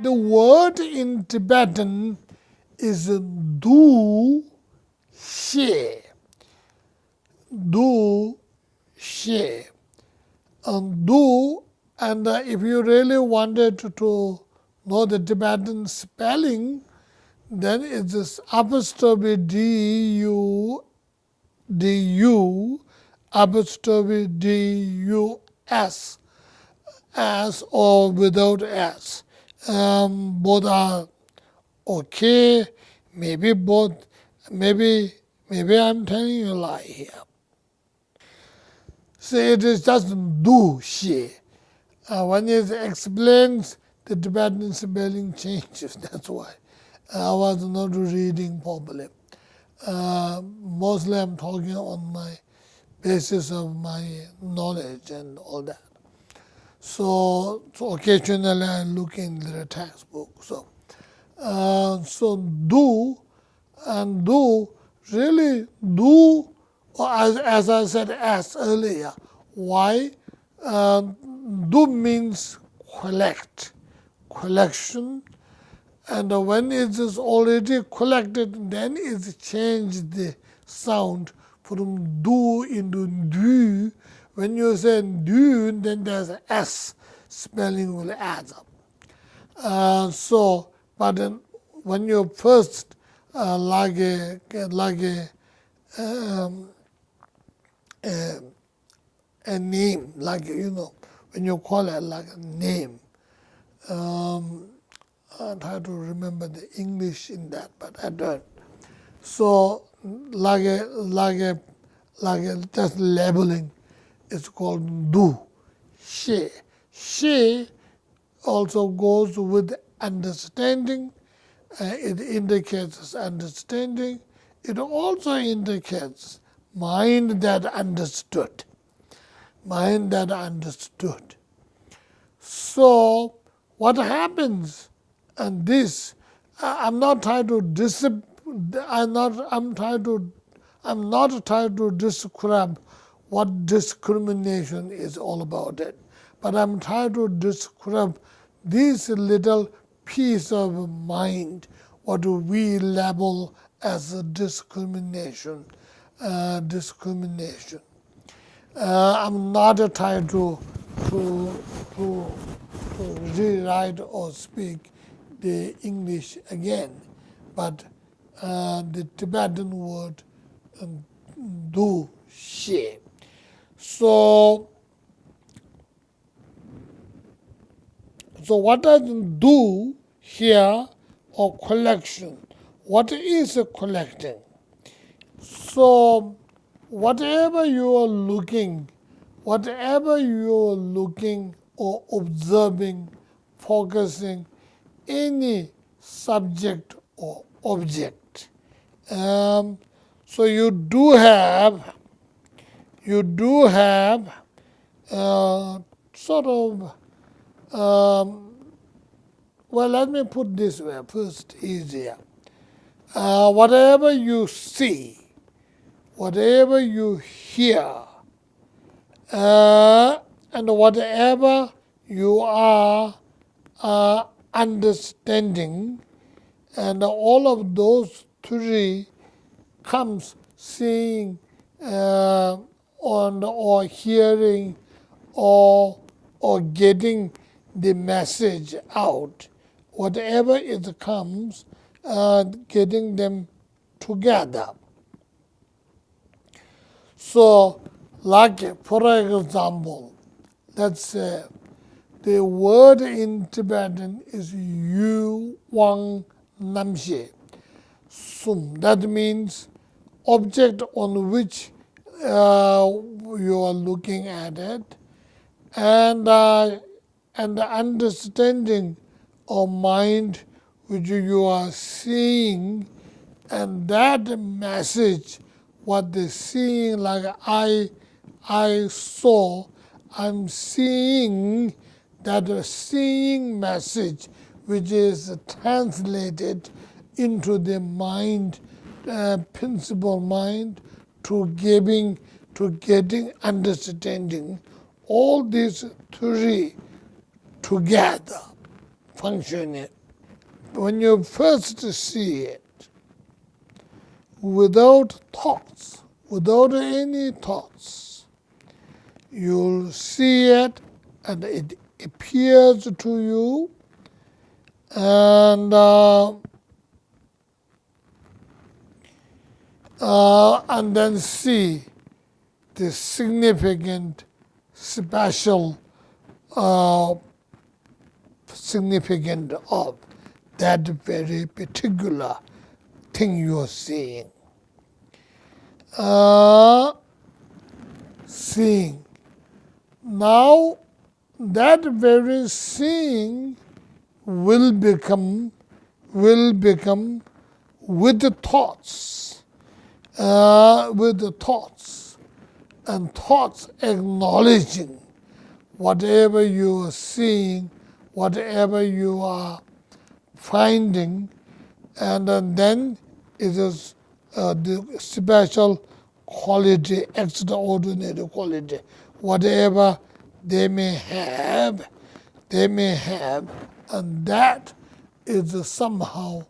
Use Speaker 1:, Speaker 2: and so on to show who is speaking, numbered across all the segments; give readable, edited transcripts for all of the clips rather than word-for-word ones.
Speaker 1: The word in Tibetan is du xie. Du xie. And du, and if you really wanted to know the Tibetan spelling, then it is apostrophe D-U, apostrophe D-U-S, as or without S. Both are okay, maybe both, maybe I'm telling you a lie here. So it is just du xie. When it explains, the Tibetan spelling changes, that's why. I was not reading properly. Mostly I'm talking on my basis of my knowledge and all that. So occasionally I look in the textbook. So do and do, really do, or as I said as earlier, why? Do means collection, and when it is already collected, then it changes the sound from do into du. When you say du, then there's an S spelling will add up. But then when you first like a name, like when you call it like a name. I try to remember the English in that, but I don't. So like just labeling, it's called du, xie. Xie also goes with understanding. It indicates understanding. It also indicates mind that understood. Mind that understood. So what happens? And this, I'm not trying to describe what discrimination is all about it, but I'm trying to describe this little piece of mind, what we label as a discrimination. I'm not trying to rewrite or speak the English again, but the Tibetan word du xie. So what does do here, or collection? What is a collecting? So whatever you are looking or observing, focusing, any subject or object. So you do have sort of, well, let me put this way first, easier. Whatever you see, whatever you hear, and whatever you are understanding, and all of those three comes seeing or hearing or getting the message out. Whatever it comes, getting them together. So, like for example, let's say the word in Tibetan is yu wang namxie sum. That means object on which you are looking at it, and the understanding of mind which you are seeing, and that message, what the seeing, like I saw, I'm seeing that seeing message which is translated into the mind, principal mind, to getting understanding. All these three together functioning when you first see it, without thoughts, without any thoughts, you'll see it and it appears to you, and then see the significant, special significance of that very particular thing you're seeing. Seeing. Now, that very seeing will become with the thoughts, and thoughts acknowledging whatever you are seeing, whatever you are finding, and then it is the special quality, extraordinary quality, whatever they may have, and that is somehow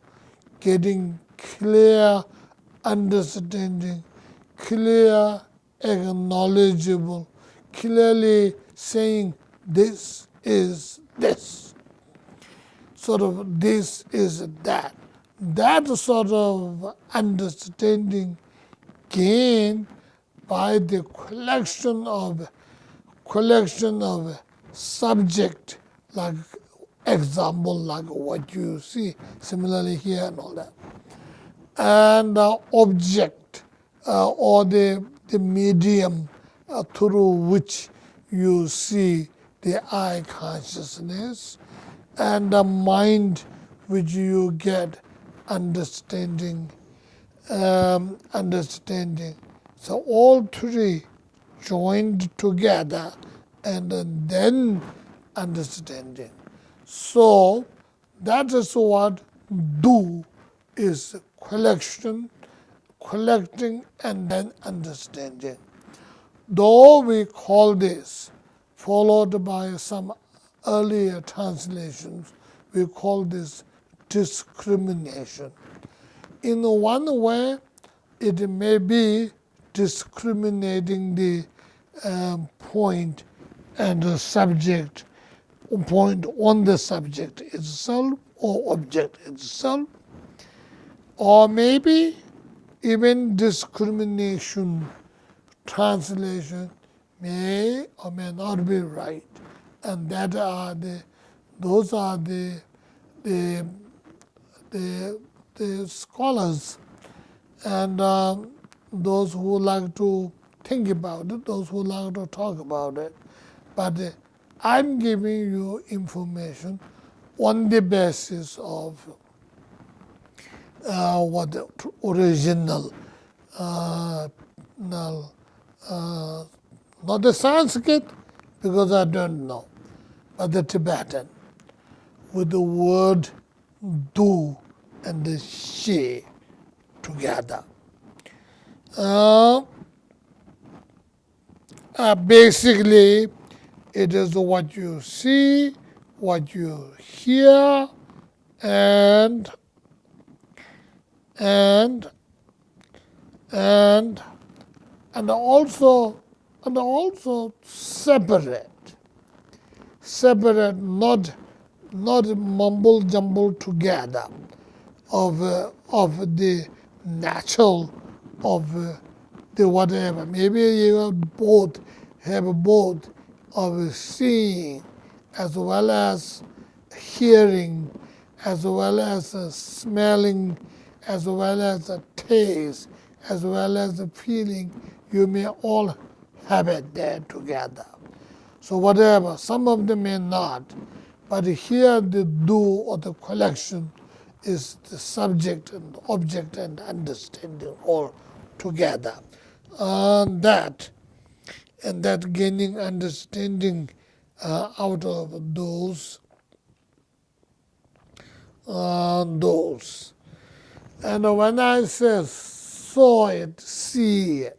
Speaker 1: getting clear understanding, clear acknowledgeable, clearly saying this is this, sort of this is that. That sort of understanding gained by the collection of subject, like example, like what you see similarly here and all that, and object or the medium through which you see the eye consciousness, and the mind which you get understanding. So all three joined together and then understanding. So that is what do is collecting and then understanding. Though we call this, followed by some earlier translations, we call this discrimination. In one way, it may be discriminating the point and the subject, point on the subject itself or object itself, or maybe even discrimination translation may or may not be right, and those are the scholars and those who like to think about it, those who like to talk about it. But I'm giving you information on the basis of what the original, not the Sanskrit, because I don't know, but the Tibetan, with the word do and the she together. Basically, it is what you see, what you hear, and also separate, not mumble jumble together of the natural of the whatever. Maybe you have both of seeing as well as hearing, as well as smelling, as well as a taste, as well as a feeling. You may all have it there together. So whatever, some of them may not, but here the do or the collection is the subject and object and understanding all together. And that gaining understanding out of those. And when I say saw it, see it,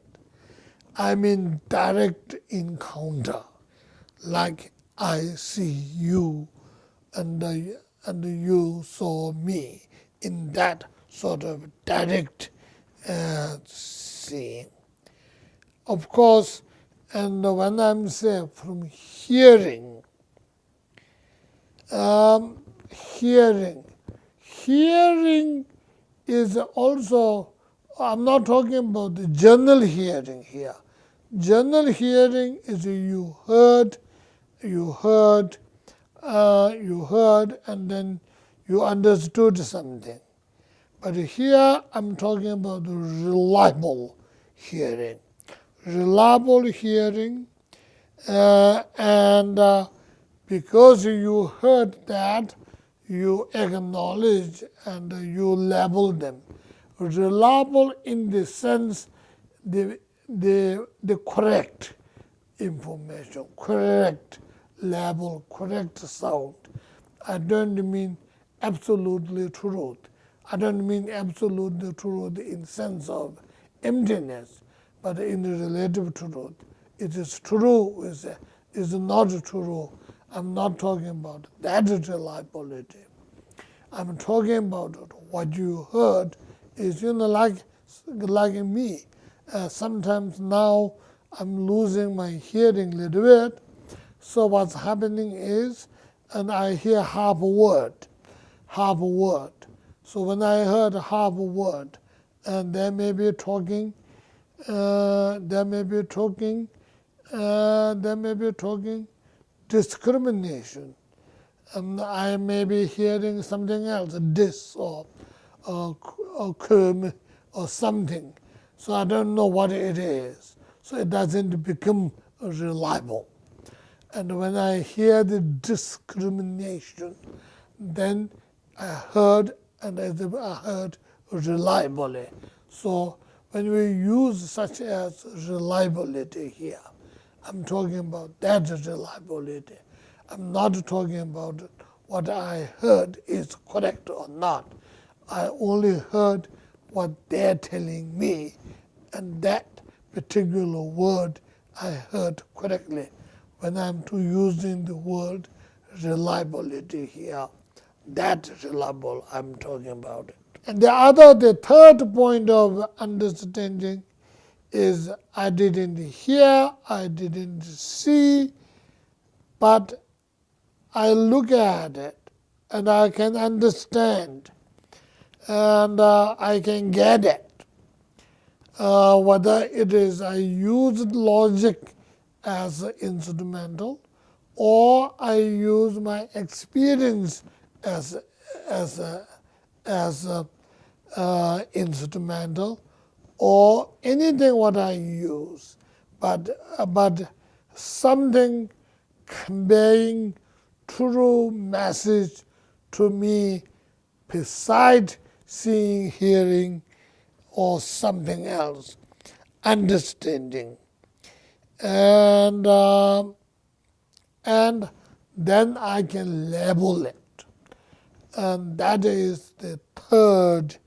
Speaker 1: I mean direct encounter, like I see you, and and you saw me, in that sort of direct seeing. Of course, and when I'm saying from hearing, hearing is also, I'm not talking about the general hearing here. General hearing is you heard, and then you understood something. But here I'm talking about reliable hearing. Reliable hearing, and because you heard that, you acknowledge and you label them. Reliable in the sense the correct information, correct label, correct sound. I don't mean absolutely truth. I don't mean absolutely truth in sense of emptiness, but in relative truth. It is true, is not true. I'm not talking about that reliability. I'm talking about what you heard is, like me. Sometimes now I'm losing my hearing a little bit. So what's happening is, and I hear half a word. So when I heard half a word, and they may be talking discrimination. I may be hearing something else, dis or or something. So I don't know what it is. So it doesn't become reliable. And when I hear the discrimination, then I heard, and I heard reliably. So when we use such as reliability here, I'm talking about that reliability. I'm not talking about what I heard is correct or not. I only heard what they're telling me, and that particular word I heard correctly. When I'm using the word reliability here, that reliable I'm talking about it. And the third point of understanding is I didn't hear, I didn't see, but I look at it and I can understand and I can get it. Whether it is I use logic as instrumental, or I use my experience as instrumental, or anything what I use, but something conveying true message to me beside seeing, hearing, or something else, understanding. And then I can label it. And that is the third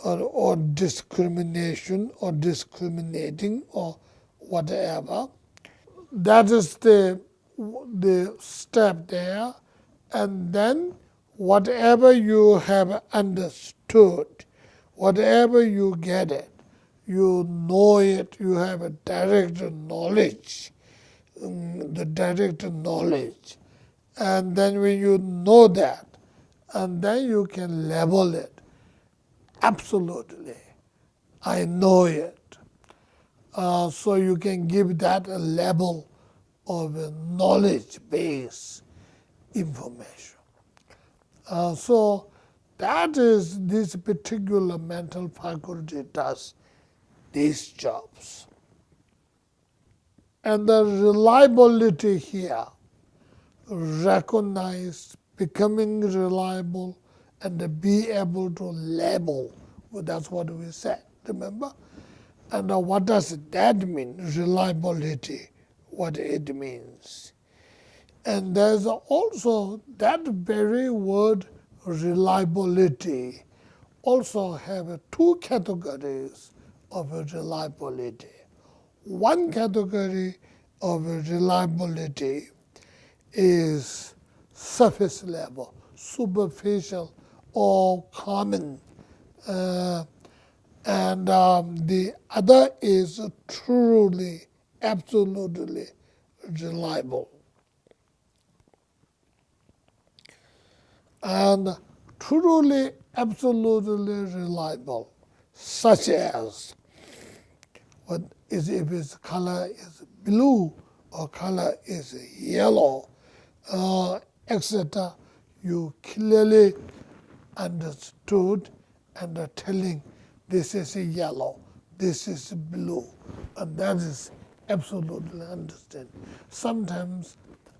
Speaker 1: or discrimination or discriminating or whatever. That is the step there. And then whatever you have understood, whatever you get it, you know it, you have a direct knowledge, the direct knowledge. And then when you know that, and then you can label it. Absolutely, I know it. So you can give that a label of a knowledge-based information. So that is, this particular mental faculty does these jobs. And the reliability here, recognize, becoming reliable, and be able to label. Well, that's what we said, remember? And what does that mean, reliability, what it means? And there's also that very word reliability also have two categories of reliability. One category of reliability is surface level, superficial or common. And the other is truly, absolutely reliable. And truly, absolutely reliable, such as what is if its color is blue or color is yellow, etc. You clearly understood and are telling this is yellow, this is blue, and that is absolutely understand. Sometimes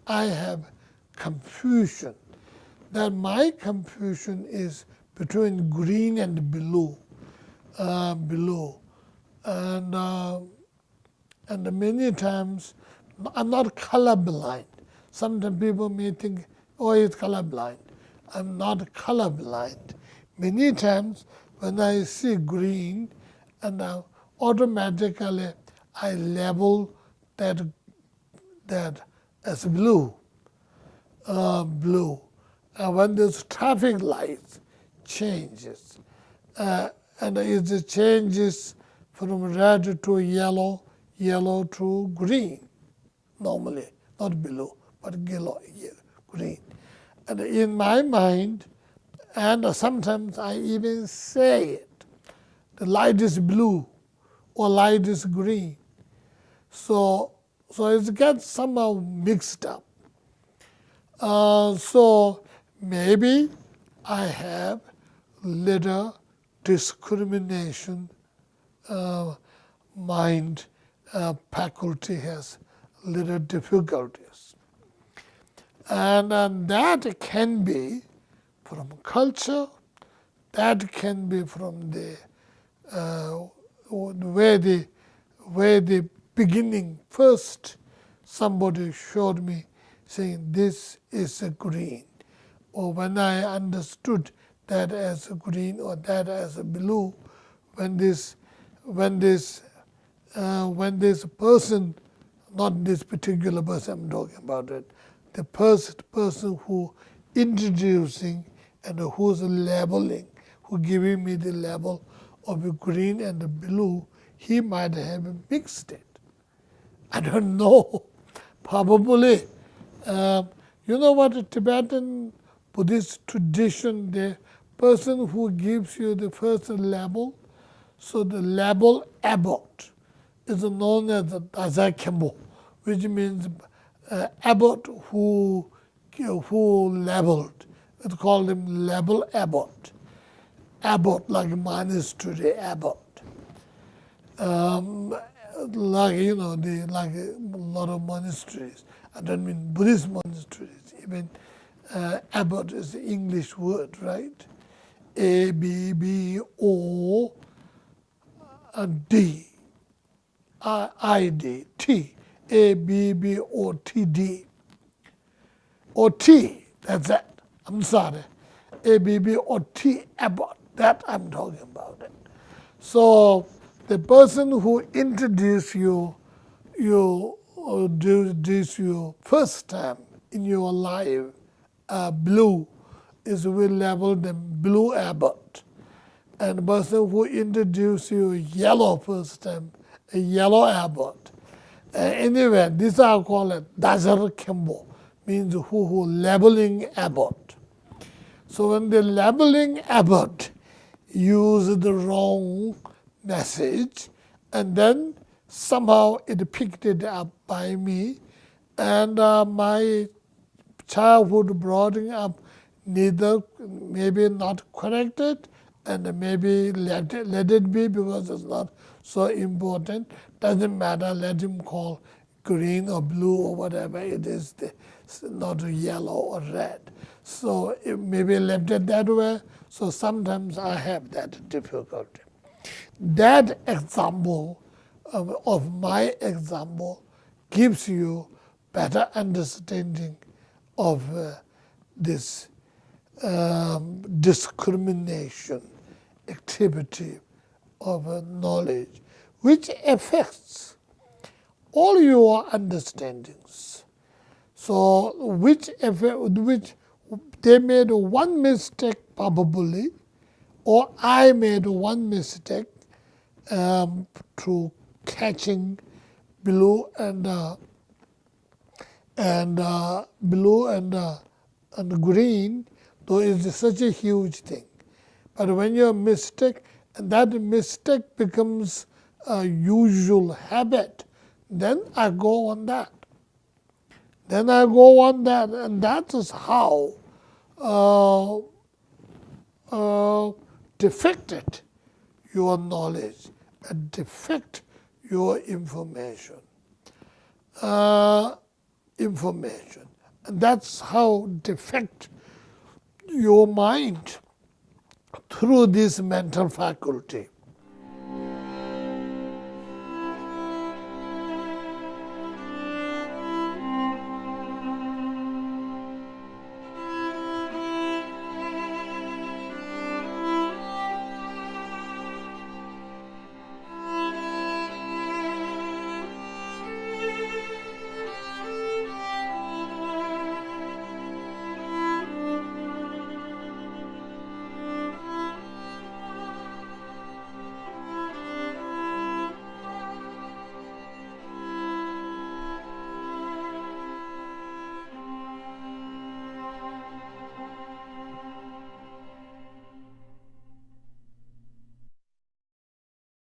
Speaker 1: I have confusion, that my confusion is between green and blue, and many times I'm not colorblind. Sometimes people may think, oh, he's colorblind. I'm not colorblind. Many times when I see green, and automatically I label that as blue. When there's traffic lights changes, and it changes from red to yellow, yellow to green, normally, not blue, but green. And in my mind, and sometimes I even say it, the light is blue or light is green. So it gets somehow mixed up. So maybe I have little discrimination mind, faculty has little difficulties. And that can be from culture, that can be from the where the beginning first somebody showed me saying this is a green, or when I understood that as a green or that as a blue, when this person, not this particular person I'm talking about it, the person who introducing and who's labeling, who giving me the label of a green and a blue, he might have mixed it. I don't know. Probably. You know what, a Tibetan Buddhist tradition, the person who gives you the first label, so the label abbot is known as the Dazakembo, which means abbot who labeled. It's called him label abbot. Abbot, like monastery abbot. Like a lot of monasteries. I don't mean Buddhist monasteries. Even abbot is the English word, right? A-B-B-O-D. I-D, T. A-B-B-O-T-D. O-T, that's it. I'm sorry. A-B-B-O-T, abbot. That I'm talking about it. So the person who introduced you first time in your life, blue, is we label them blue abbot. And the person who introduced you yellow first time, a yellow abbot. Anyway, this I call it Dazar Kembo, means who labeling abbot. So when the labeling abbot use the wrong message, and then somehow it picked it up by me, and my childhood brought up neither, maybe not corrected, and maybe let it be because it's not so important. Doesn't matter, let him call green or blue or whatever it is, not yellow or red. So maybe left it that way. So sometimes I have that difficulty. That example of my example gives you better understanding of this discrimination activity of knowledge, which affects all your understandings. So which they made one mistake probably, or I made one mistake through catching blue and blue and green, though it's such a huge thing. But when you mistake, and that mistake becomes a usual habit, then I go on that. Then I go on that, and that is how defected your knowledge and defect your information. And that's how defect your mind through this mental faculty.